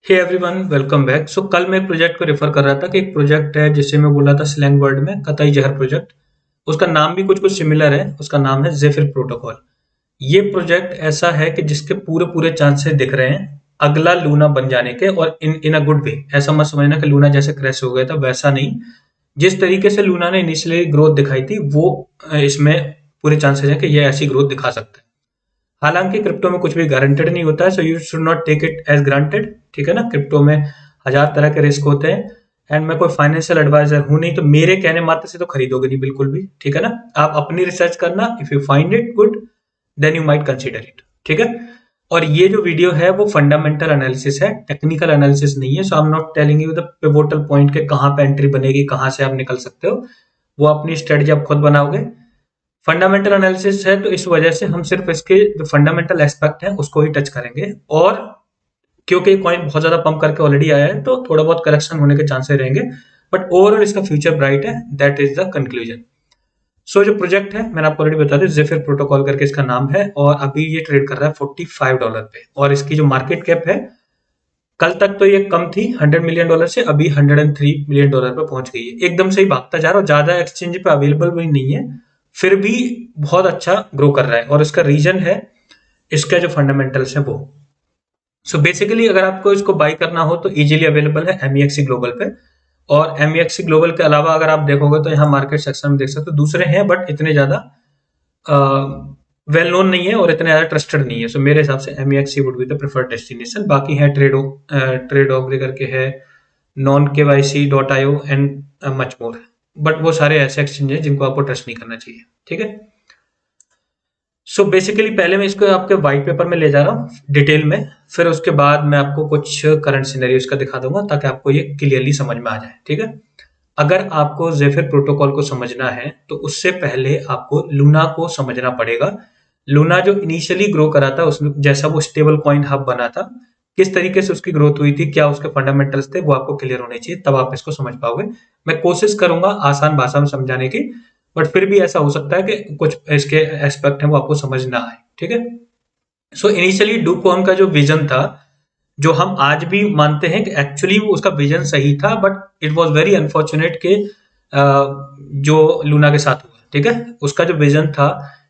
हे everyone, welcome back. So कल मैं एक प्रोजेक्ट को रेफर कर रहा था कि एक प्रोजेक्ट है जिसे मैं बोला था स्लैंग वर्ड में कतई जहर प्रोजेक्ट। उसका नाम भी कुछ कुछ सिमिलर है। उसका नाम है जेफिर प्रोटोकॉल। ये प्रोजेक्ट ऐसा है कि जिसके पूरे पूरे चांसेस दिख रहे हैं अगला लूना बन जाने के, और इन अ गुड वे। ऐसा मत समझना कि लूना जैसे क्रैश हो गया था, वैसा नहीं। जिस तरीके से लूना ने इनिशियली ग्रोथ दिखाई थी वो इसमें पूरे चांसेस है कि ये ऐसी ग्रोथ दिखा सकता है। हालांकि क्रिप्टो में कुछ भी गारंटेड नहीं होता है, so you should not take it as granted. ठीक है ना, क्रिप्टो में हजार तरह के रिस्क होते हैं। एंड मैं कोई फाइनेंशियल एडवाइजर हूं नहीं, तो मेरे कहने मात्र से तो खरीदोगे नहीं बिल्कुल भी। ठीक है ना, आप अपनी रिसर्च करना। If you find it good then you might consider it. ठीक है। और ये जो वीडियो है वो फंडामेंटल एनालिसिस है, टेक्निकल एनालिसिस नहीं है। So I am not telling you the pivotal point के कहां पे एंट्री बनेगी, कहां से आप निकल सकते हो। वो अपनी स्ट्रेटजी आप खुद बनाओगे। फंडामेंटल एनालिसिस है, तो इस वजह से हम सिर्फ इसके जो फंडामेंटल एस्पेक्ट है उसको ही टच करेंगे। और क्योंकि कॉइन बहुत ज्यादा पंप करके ऑलरेडी आया है तो थोड़ा बहुत करेक्शन होने के चांसेस रहेंगे, बट ओवरऑल इसका फ्यूचर ब्राइट है। That is the conclusion. So जो प्रोजेक्ट है मैंने आपको ऑलरेडी बता दिया, जेफिर प्रोटोकॉल करके इसका नाम है, और अभी ये ट्रेड कर रहा है $45 पे। और इसकी जो मार्केट कैप है, कल तक तो ये कम थी $100 मिलियन से, अभी $103 मिलियन पे पहुंच गई है। एकदम से ही भागता जा रहा है, ज्यादा एक्सचेंज पे अवेलेबल भी नहीं है, फिर भी बहुत अच्छा ग्रो कर रहा है। और इसका रीजन है इसका जो फंडामेंटल्स है वो। सो बेसिकली अगर आपको इसको बाय करना हो तो इजीली अवेलेबल है MEXC ग्लोबल पे। और MEXC ग्लोबल के अलावा अगर आप देखोगे तो यहाँ मार्केट सेक्शन में देख सकते हो दूसरे हैं, बट इतने ज्यादा वेल नोन नहीं है और इतने ज्यादा ट्रस्टेड नहीं है। सो मेरे हिसाब से MEXC would be the preferred destination. बाकी है ट्रेडो करके है, non-KYC.io and much more. But वो सारे ऐसे एक्सचेंज हैं जिनको आपको ट्रस्ट नहीं करना चाहिए। ठीक है। सो बेसिकली पहले मैं इसको आपके व्हाइट पेपर में ले जा रहा हूँ डिटेल में, फिर उसके बाद मैं आपको कुछ करंट सिनेरियोस का दिखा दूंगा ताकि आपको ये क्लियरली समझ में आ जाए। ठीक है। अगर आपको जेफिर प्रोटोकॉल को समझना है तो उससे पहले आपको लूना को समझना पड़ेगा। लूना जो इनिशियली ग्रो करा था, उसमें जैसा वो स्टेबल कॉइन हब बना था, किस तरीके से उसकी ग्रोथ हुई थी, क्या उसके फंडामेंटल्स थे, वो आपको क्लियर होने चाहिए, तब आप इसको समझ पाओगे। मैं कोशिश करूंगा आसान भाषा में समझाने की, बट फिर भी ऐसा हो सकता है कि कुछ इसके एस्पेक्ट हैं वो आपको समझ ना आए। ठीक है। सो इनिशियली डूकॉन का जो विजन था, जो हम आज भी मानते हैं कि एक्चुअली वो उसका विजन सही था, but it was very unfortunate के जो लूना के साथ हुआ। ठीक है। उसका जो विजन था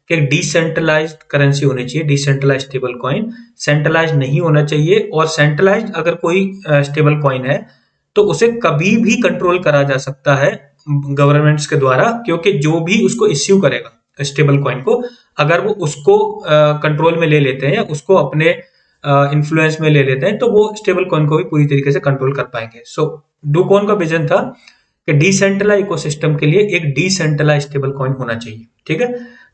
कि डिसेंट्रलाइज्ड करेंसी होनी चाहिए, डिसेंट्रलाइज्ड स्टेबल कॉइन। सेंट्रलाइज नहीं होना चाहिए, और सेंट्रलाइज्ड अगर कोई स्टेबल कॉइन है तो उसे कभी भी कंट्रोल करा जा सकता है गवर्नमेंट्स के द्वारा, क्योंकि जो भी उसको इश्यू करेगा स्टेबल कॉइन को, अगर वो उसको कंट्रोल में ले लेते हैं या उसको अपने इन्फ्लुएंस में ले लेते हैं, तो वो स्टेबल कॉइन को भी पूरी तरीके से कंट्रोल कर पाएंगे। सो डूकॉन का विजन था कि डिसेंट्रलाइज इकोसिस्टम के लिए एक डिसेंट्रलाइज स्टेबल कॉइन होना चाहिए। ठीक है।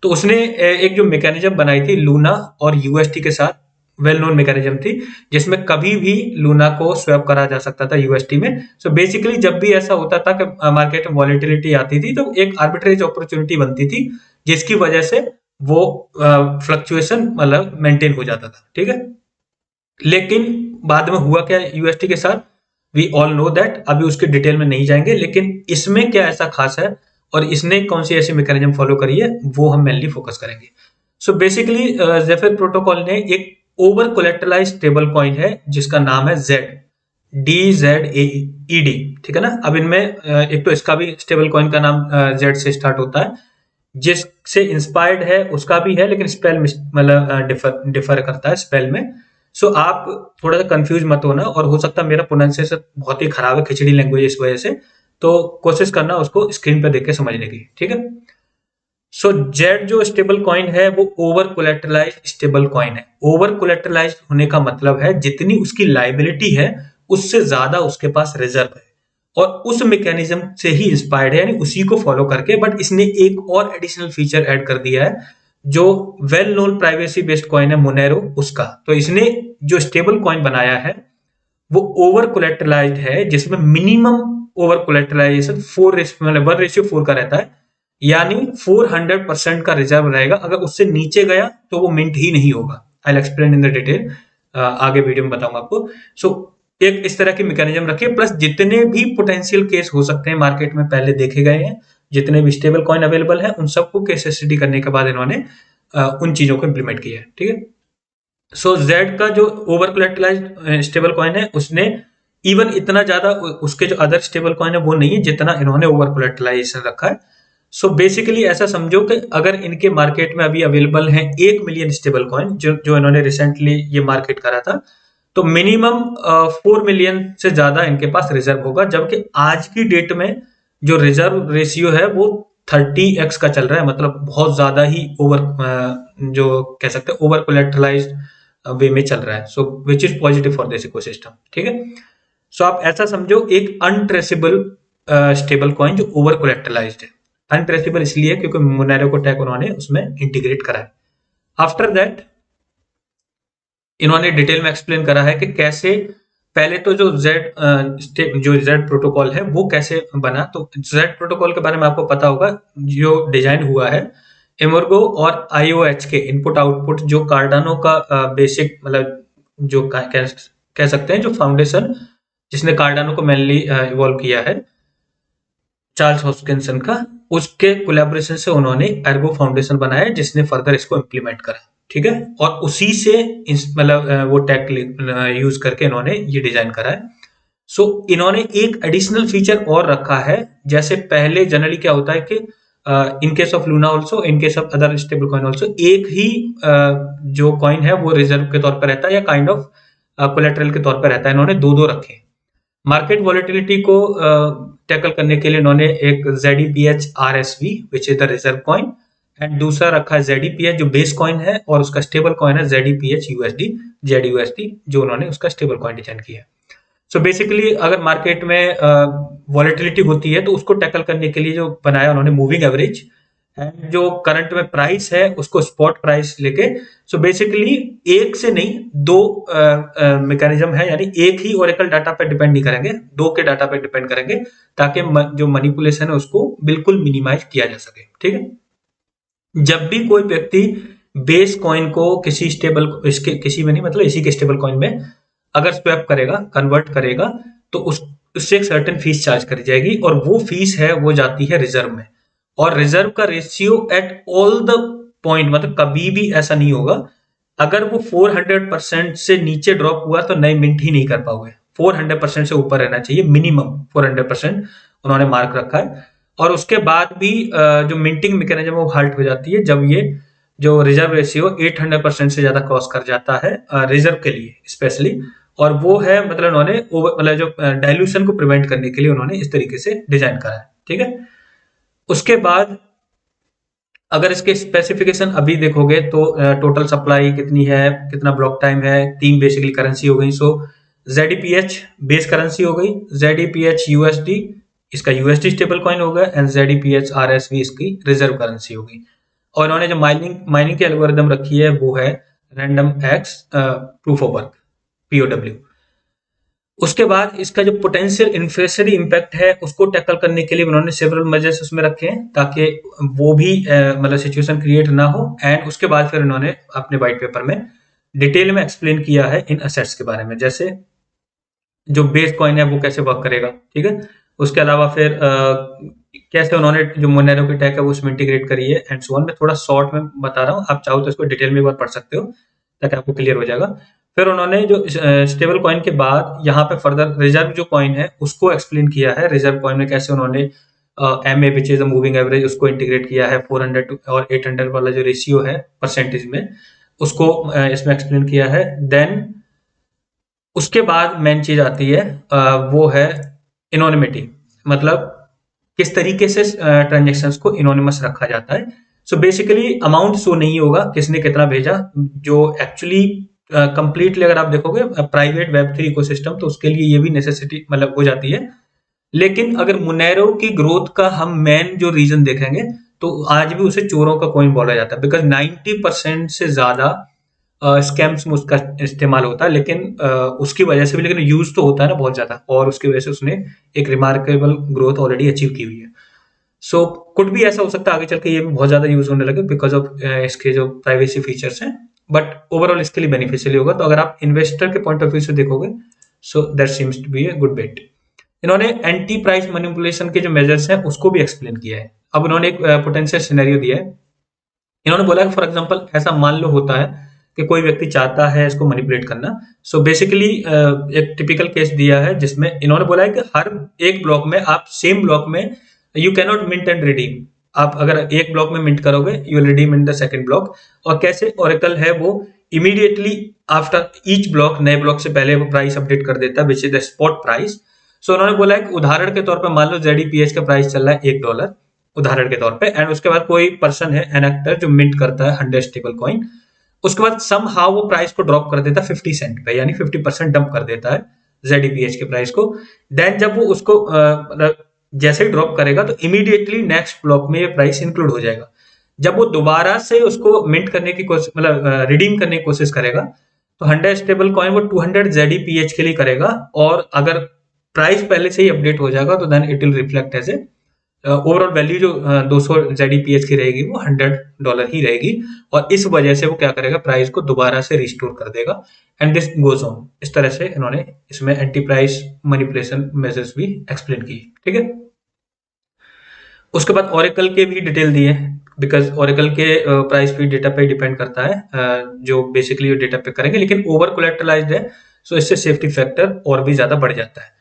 तो उसने एक जो मैकेनिज्म बनाई थी लूना और UST के साथ, वेल नोन मैकेनिज्म थी, जिसमें कभी भी लूना को स्वैप करा जा सकता था UST में। सो बेसिकली जब भी ऐसा होता था कि मार्केट में वॉलेटिलिटी आती थी तो एक आर्बिट्रेज अपॉर्चुनिटी बनती थी, जिसकी वजह से वो फ्लक्चुएशन मतलब मेंटेन हो जाता था। ठीक है। लेकिन बाद में हुआ क्या UST के साथ, वी ऑल नो दैट। अभी उसके डिटेल में नहीं जाएंगे, लेकिन इसमें क्या ऐसा खास है और इसने कौन सी ऐसी मैकेनिज्म फॉलो करी है वो हम मेनली फोकस करेंगे। सो बेसिकली जेफिर प्रोटोकॉल ने एक ओवर कोलेट्रलाइज स्टेबल कॉइन है जिसका नाम है ZDZED। ठीक है ना। अब इनमें एक तो इसका भी स्टेबल कॉइन का नाम Z से स्टार्ट होता है, जिससे इंस्पायर्ड है उसका भी है, लेकिन स्पेल मतलब डिफर करता है स्पेल में। सो आप थोड़ा सा कंफ्यूज मत होना, और हो सकता है मेरा प्रोनाउंसिएशन बहुत ही खराब है, खिचड़ी लैंग्वेज इस वजह से, तो कोशिश करना उसको स्क्रीन पे देख के समझने की। ठीक है। सो जेड जो स्टेबल कॉइन है वो ओवर कोलेट्रलाइज स्टेबल कॉइन है। ओवर कोलेट्रलाइज होने का मतलब है जितनी उसकी लाइबिलिटी है उससे ज्यादा उसके पास रिजर्व है, और उस मैकेनिज्म से ही इंस्पायर्ड है, यानी उसी को फॉलो करके। बट इसने एक और एडिशनल फीचर ऐड कर दिया है, जो well known privacy based coin है मोनेरो उसका। तो इसने जो स्टेबल कॉइन बनाया है वो ओवर कोलेट्रलाइज्ड है, जिसमें मिनिमम ओवर कोलेट्रलाइजेशन 1:4 का रहता है, यानी 400% का रिजर्व रहेगा। अगर उससे नीचे गया तो वो मिंट ही नहीं होगा। I explain in the detail, आगे वीडियो में बताऊंगा आपको। सो एक इस तरह की मैकेनिज्म रखिए, प्लस जितने भी पोटेंशियल केस हो सकते हैं मार्केट में पहले देखे गए हैं, जितने भी स्टेबल कॉइन अवेलेबल है उन सबको केस स्टडी करने के बाद इन्होंने उन चीजों को इंप्लीमेंट किया है। ठीक है। सो जेड का जो ओवर कोलेटरलाइज्ड स्टेबल कॉइन है, उसने इवन इतना ज्यादा उसके जो अदर स्टेबल कॉइन है वो नहीं है जितना इन्होंने ओवर कोलेटरलाइजेशन रखा है। सो बेसिकली ऐसा समझो कि अगर इनके मार्केट में अभी अवेलेबल है 1 मिलियन स्टेबल कॉइन जो जो इन्होंने रिसेंटली ये मार्केट करा था, तो मिनिमम 4 मिलियन से ज्यादा इनके पास रिजर्व होगा, जबकि आज की डेट में जो रिजर्व रेशियो है वो 30x का चल रहा है, मतलब बहुत ज्यादा ही ओवर जो कह सकते हैं ओवर कोलेटरलाइज्ड वे में चल रहा है। So which is positive for this ecosystem, ठीक है। सो आप ऐसा समझो एक अनट्रेसेबल स्टेबल कॉइन जो ओवर कोलेटरलाइज्ड है। अनट्रेसेबल इसलिए क्योंकि मोनेरो को टैग उन्होंने उसमें इंटीग्रेट करा है। आफ्टर दैट इन्होंने डिटेल में एक्सप्लेन करा है कि कैसे पहले तो जो जेड प्रोटोकॉल है वो कैसे बना। तो जेड प्रोटोकॉल के बारे में आपको पता होगा, जो डिजाइन हुआ है एमोर्गो और आईओएच के इनपुट आउटपुट, जो कार्डानो का बेसिक मतलब जो कह सकते हैं जो फाउंडेशन जिसने कार्डानो को मेनली इवॉल्व किया है, चार्ल्स हॉस्किंसन का, उसके कोलैबोरेशन से उन्होंने एर्गो फाउंडेशन बनाया जिसने फर्दर इसको इम्प्लीमेंट करा, ठीक है। और उसी से मतलब वो टेक यूज करके इन्होंने ये डिजाइन करा है। सो इन्होंने एक एडिशनल फीचर और रखा है, जैसे पहले जनरली क्या होता है कि in case of Luna also, in case of other stable coin also, एक ही जो कॉइन है वो रिजर्व के तौर पर रहता है या काइंड ऑफ कोलेटरल के तौर पर रहता है। इन्होंने दो दो रखे। मार्केट वॉलेटिलिटी को टैकल करने के लिए इन्होंने एक ZEPH RSV which is the reserve coin, and दूसरा रखा है ZEPH जो बेस कॉइन है, और उसका स्टेबल कॉइन है ZEPH USD ZUSD जो उन्होंने उसका स्टेबल कॉइन डिजाइन किया है। सो बेसिकली अगर मार्केट में वॉलेटिलिटी होती है तो उसको टैकल करने के लिए जो बनाया उन्होंने मूविंग एवरेज, एंड जो करंट में प्राइस है उसको स्पॉट प्राइस लेके। सो बेसिकली एक से नहीं दो मैकेनिज्म है, यानी एक ही ओरेकल डाटा पे डिपेंड नहीं करेंगे, दो के डाटा पे डिपेंड करेंगे, ताकि जो मैनिपुलेशन है उसको बिल्कुल मिनिमाइज किया जा सके, ठीक है। जब भी कोई व्यक्ति बेस कॉइन को किसी स्टेबल इसके किसी में नहीं मतलब इसी के स्टेबल कॉइन में अगर स्वैप करेगा, कन्वर्ट करेगा, तो उससे एक सर्टेन फीस चार्ज करी जाएगी, और वो फीस है वो जाती है रिजर्व में। और रिजर्व का ratio at all the point, मतलब कभी भी ऐसा नहीं होगा अगर वो 400% से नीचे ड्रॉप हुआ तो नए मिंट ही नहीं कर पाओगे। 400% से ऊपर रहना चाहिए, मिनिमम 400% उन्होंने मार्क रखा है। और उसके बाद भी जो मिंटिंग मैकेनिज्म वो हाल्ट हो जाती है जब ये जो रिजर्व रेशियो 800% से ज्यादा क्रॉस कर जाता है रिजर्व के लिए स्पेशली। और वो है मतलब उन्होंने मतलब जो डाइल्यूशन को प्रिवेंट करने के लिए उन्होंने इस तरीके से डिजाइन करा है, ठीक है। उसके बाद अगर इसके स्पेसिफिकेशन अभी देखोगे तो टोटल सप्लाई कितनी है, कितना ब्लॉक टाइम है, तीन बेसिकली करेंसी हो गई। सो ZEPH बेस करेंसी हो गई, ZEPH USD इसका USD स्टेबल कॉइन हो गया, एंड ZEPH RSV इसकी रिजर्व करेंसी हो गई। और इन्होंने जो माइनिंग की एल्गोरिदम रखी है वो है random x proof of work POW। उसके बाद इसका जो पोटेंशियल इन्फ्लेशनरी इम्पैक्ट है उसको टैकल करने के लिए उन्होंने सेवरल मेजर्स उसमें रखे हैं ताकि वो भी मतलब सिचुएशन क्रिएट ना हो। एंड उसके बाद फिर उन्होंने अपने वाइट पेपर में डिटेल में एक्सप्लेन किया है इन असेट्स के बारे में, जैसे जो बेस कॉइन है वो कैसे वर्क करेगा, ठीक है। उसके अलावा फिर कैसे उन्होंने जो मोनेरो की टैग है वो उसमें इंटीग्रेट करी है, एंड सो ऑन। मैं थोड़ा शॉर्ट में बता रहा हूँ, आप चाहो तो इसको डिटेल में एक बार पढ़ सकते हो ताकि आपको क्लियर हो जाएगा। फिर उन्होंने जो स्टेबल कॉइन के बाद यहाँ पे फर्दर रिजर्व जो कॉइन है उसको एक्सप्लेन किया है। रिजर्व कॉइन में कैसे उन्होंने MA which is moving average उसको इंटीग्रेट किया है, 400 और 800 वाला जो रेशियो है परसेंटेज में उसको इसमें एक्सप्लेन किया है। देन उसके बाद मेन चीज आती है वो है इनोनिमिटी, मतलब किस तरीके से ट्रांजेक्शन्स को इनोनिमस रखा जाता है। सो बेसिकली अमाउंट शो नहीं होगा किसने कितना भेजा, जो एक्चुअली कंप्लीटली अगर आप देखोगे प्राइवेट वेब3 इकोसिस्टम तो उसके लिए ये भी नेसेसिटी मतलब हो जाती है। लेकिन अगर मोनेरो की ग्रोथ का हम मेन जो रीजन देखेंगे तो आज भी उसे चोरों का कॉइन बोला जाता है, बिकॉज 90% से ज्यादा स्कैम्स में उसका इस्तेमाल होता है। लेकिन उसकी वजह से भी, लेकिन यूज तो होता है ना बहुत ज्यादा, और उसकी वजह से उसने एक रिमार्केबल ग्रोथ ऑलरेडी अचीव की हुई है। सो कुछ भी ऐसा हो सकता है आगे चल के ये भी बहुत ज्यादा यूज होने लगे बिकॉज ऑफ इसके जो प्राइवेसी फीचर्स हैं, बट ओवरऑल इसके लिए बेनिफिशियल होगा। तो अगर आप इन्वेस्टर के पॉइंट ऑफ व्यू से देखोगे so that seems to be a good bet. इन्होंने एंटी प्राइस मैनिपुलेशन के जो मेजर्स हैं उसको भी एक्सप्लेन किया है। अब उन्होंने एक पोटेंशियल सिनेरियो दिया है। इन्होंने बोला कि फॉर एग्जांपल ऐसा मान लो होता है कि कोई व्यक्ति चाहता है इसको मैनिपुलेट करना। सो बेसिकली एक टिपिकल केस दिया है जिसमें इन्होंने बोला है कि हर एक ब्लॉक में आप सेम ब्लॉक में you can not mint and redeem. आप अगर एक ब्लॉक में मिंट करोगे you will redeem in the second block. और कैसे ओरेकल है वो इमीडिएटली आफ्टर ईच ब्लॉक, नए ब्लॉक से पहले वो प्राइस अपडेट कर देता है which is the spot price. So उन्होंने बोला है कि उदाहरण के तौर पर मान लो ZEPH का प्राइस चल रहा है $1 उदाहरण के तौर पे, एंड उसके बाद कोई पर्सन है एन एक्टर जो मिंट करता है 100 स्टेबल कॉइन, उसके बाद सम हाउ वो प्राइस को ड्रॉप कर देता है 50 सेंट पे, यानी 50% डंप कर देता है ZEPH के प्राइस को। देन जब वो उसको जैसे ही ड्रॉप करेगा तो इमीडिएटली नेक्स्ट ब्लॉक में ये प्राइस इंक्लूड हो जाएगा। जब वो दोबारा से उसको मिंट करने की कोशिश, मतलब रिडीम करने की कोशिश करेगा, तो 100 स्टेबल कॉइन वो 200 ZEPH के लिए करेगा, और अगर प्राइस पहले से ही अपडेट हो जाएगा तो then it will reflect as a overall value जो 200 ZEPH की रहेगी वो $100 ही रहेगी, और इस वजह से वो क्या करेगा, प्राइस को दोबारा से रिस्टोर कर देगा। And this goes on. इस तरह से इन्होंने इसमें एंटी प्राइस मैनिपुलेशन मेजर्स भी एक्सप्लेन किए। ठीक है, उसके बाद ओरेकल के भी डिटेल दिए, बिकॉज ओरेकल के प्राइस फीड डेटा पे डिपेंड करता है, जो बेसिकली डेटा पे करेंगे, लेकिन ओवर कोलेक्टराइज्ड है, सो इससे सेफ्टी फैक्टर और भी ज्यादा बढ़ जाता है।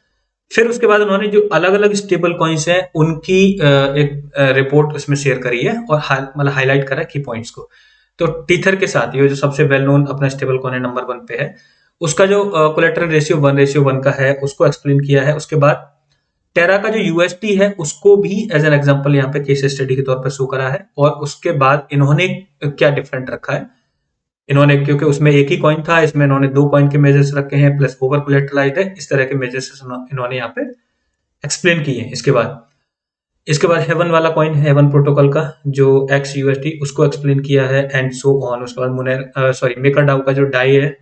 फिर उसके बाद उन्होंने जो अलग अलग स्टेबल कॉइन्स हैं उनकी एक रिपोर्ट उसमें शेयर करी है, और मतलब हाईलाइट करा की पॉइंट्स को। तो टीथर के साथ ये जो सबसे वेल नोन अपना स्टेबल कॉइन है, नंबर 1 पे है, उसका जो कोलेटरल रेशियो 1:1 का है उसको एक्सप्लेन किया है। उसके बाद टेरा का जो UST है उसको भी एज एन एग्जांपल यहाँ पे केस स्टडी के तौर पर शो करा है। और उसके बाद इन्होंने क्या डिफरेंट रखा है, इन्होंने, क्योंकि उसमें एक ही कॉइन था, इसमें इन्होंने 2 कॉइन के मेजर्स रखे हैं प्लस ओवर कोलेटरलाइज्ड है, इस तरह के मेजर्स इन्होंने यहाँ पे एक्सप्लेन किए हैं। इसके बाद हेवन वाला कॉइन, हेवन प्रोटोकॉल का जो XUSD उसको एक्सप्लेन किया है, एंड सो ऑन। उसके बाद मुनेर मेकर डाउ का जो डाई है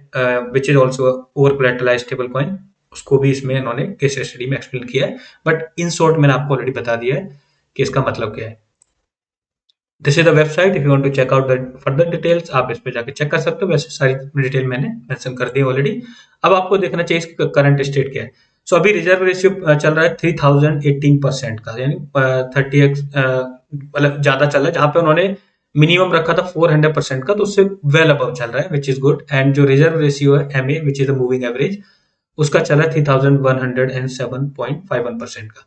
which is also over collateralized stable coin, उसको भी इसमें इन्होंने केस स्टडी में एक्सप्लेन किया है। बट इन शॉर्ट मैंने आपको ऑलरेडी बता दिया है कि इसका मतलब क्या है। This is the website, if you want to check out the further details आप इस पे जाके चेक कर सकते हो। वैसे सारी डिटेल मैंने मेंशन कर दी ऑलरेडी। अब आपको देखना चाहिए इसका करंट स्टेट क्या है। सो अभी रिजर्व रेशियो चल रहा है 3018% का, यानी 30x मतलब ज्यादा चल रहा है, जहां पे उन्होंने मिनिमम रखा था 400% का, तो उससे वेल अबव चल रहा है विच इज गुड। एंड जो रिजर्व रेशियो है MA which is the moving average, उसका चला 3107.51% का।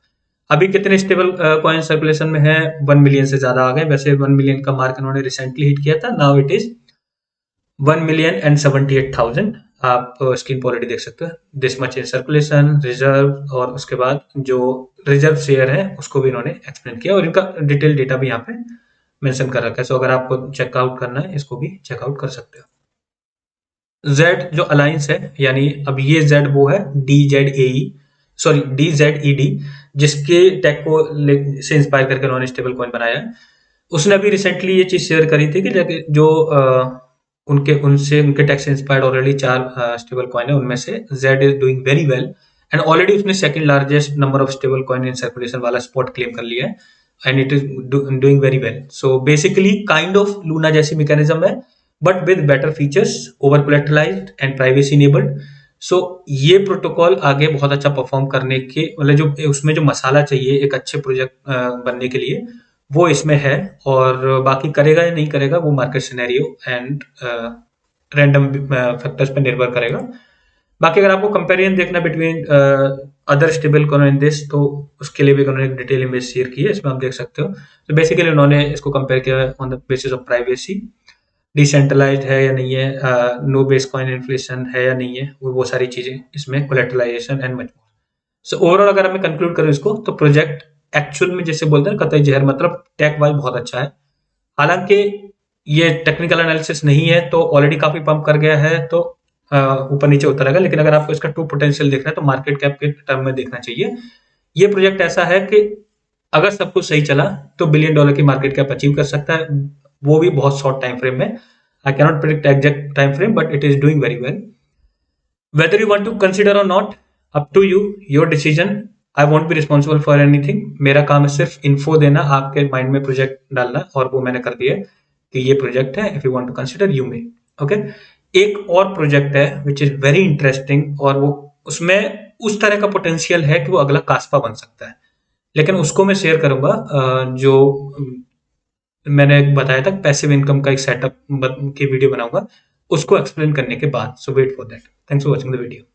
अभी कितने स्टेबल कॉइन सर्कुलेशन में है, 1 मिलियन से ज्यादा आ गए। वैसे 1 मिलियन का मार्क इन्होंने रिसेंटली हिट किया था, नाउ इट इज 1,78,000। आप स्क्रीन पर ऑलरेडी देख सकते हैं this much in circulation reserve, और उसके बाद जो रिजर्व शेयर है उसको भी इन्होंने एक्सप्लेन किया, और इनका डिटेल डेटा भी यहाँ पे मेंशन कर रखा है। सो अगर आपको चेकआउट करना है इसको भी चेकआउट कर सकते हो। Z जो अलायंस है, यानी अब ये Z वो है DZED, जिसके टेक को से इंस्पायर करके उन्होंने स्टेबल कॉइन बनाया है। उसने अभी रिसेंटली ये चीज शेयर करी थी कि जो उनके टेक से इंस्पायर्ड ऑलरेडी 4 स्टेबल कॉइन है, उनमें से Z is doing very well, and already उसने second largest number of stable coin in circulation वाला स्पॉट क्लेम कर लिया है, and it is doing very well. So basically kind of Luna जैसी mechanism है, but with better features, over collateralized and privacy enabled. So ये protocol आगे बहुत अच्छा परफॉर्म करने के, मतलब जो उसमें जो मसाला चाहिए एक अच्छे प्रोजेक्ट बनने के लिए, वो इसमें है। और बाकी करेगा या नहीं करेगा वो market scenario and random factors पर निर्भर करेगा। बाकी अगर आपको कंपेरिजन देखना between other stable coin in this, तो उसके लिए भी उन्होंने एक डिटेल इमेज शेयर की है, इसमें आप देख सकते हो। तो बेसिकली उन्होंने इसको कंपेयर किया on the basis of privacy, decentralized है या नहीं है, नो बेस कॉइन इन्फ्लेशन है या नहीं है, वो सारी चीजें इसमें, collateralization and much more. So overall अगर मैं कंक्लूड करूं इसको, तो प्रोजेक्ट एक्चुअल में जैसे बोलते हैं कतई जहर, मतलब टेक वाइज बहुत अच्छा है। हालांकि ये टेक्निकल एनालिसिस नहीं है, तो ऑलरेडी काफी पंप कर गया है, तो ऊपर नीचे उतरेगा। लेकिन अगर आपको इसका ट्रू पोटेंशियल देखना है तो मार्केट कैप के टर्म में देखना चाहिए। ये प्रोजेक्ट ऐसा है कि अगर सब कुछ सही चला तो $1 बिलियन की मार्केट कैप अचीव कर सकता है, वो भी बहुत शॉर्ट टाइम फ्रेम में। I can not predict exact time frame, but it is doing very well. Whether you want to consider और not, up to you, your decision. I won't be responsible for anything. मेरा काम है सिर्फ info देना, आपके mind में project डालना, और वो मैंने कर दिया कि ये प्रोजेक्ट है, if you want to consider you may. Okay, एक और प्रोजेक्ट है विच इज वेरी इंटरेस्टिंग, और वो उसमें उस तरह का पोटेंशियल है कि वो अगला कास्पा बन सकता है, लेकिन उसको मैं शेयर करूंगा। जो मैंने बताया था पैसिव इनकम का एक सेटअप की वीडियो बनाऊंगा, उसको एक्सप्लेन करने के बाद। So wait for that. Thanks for watching the video.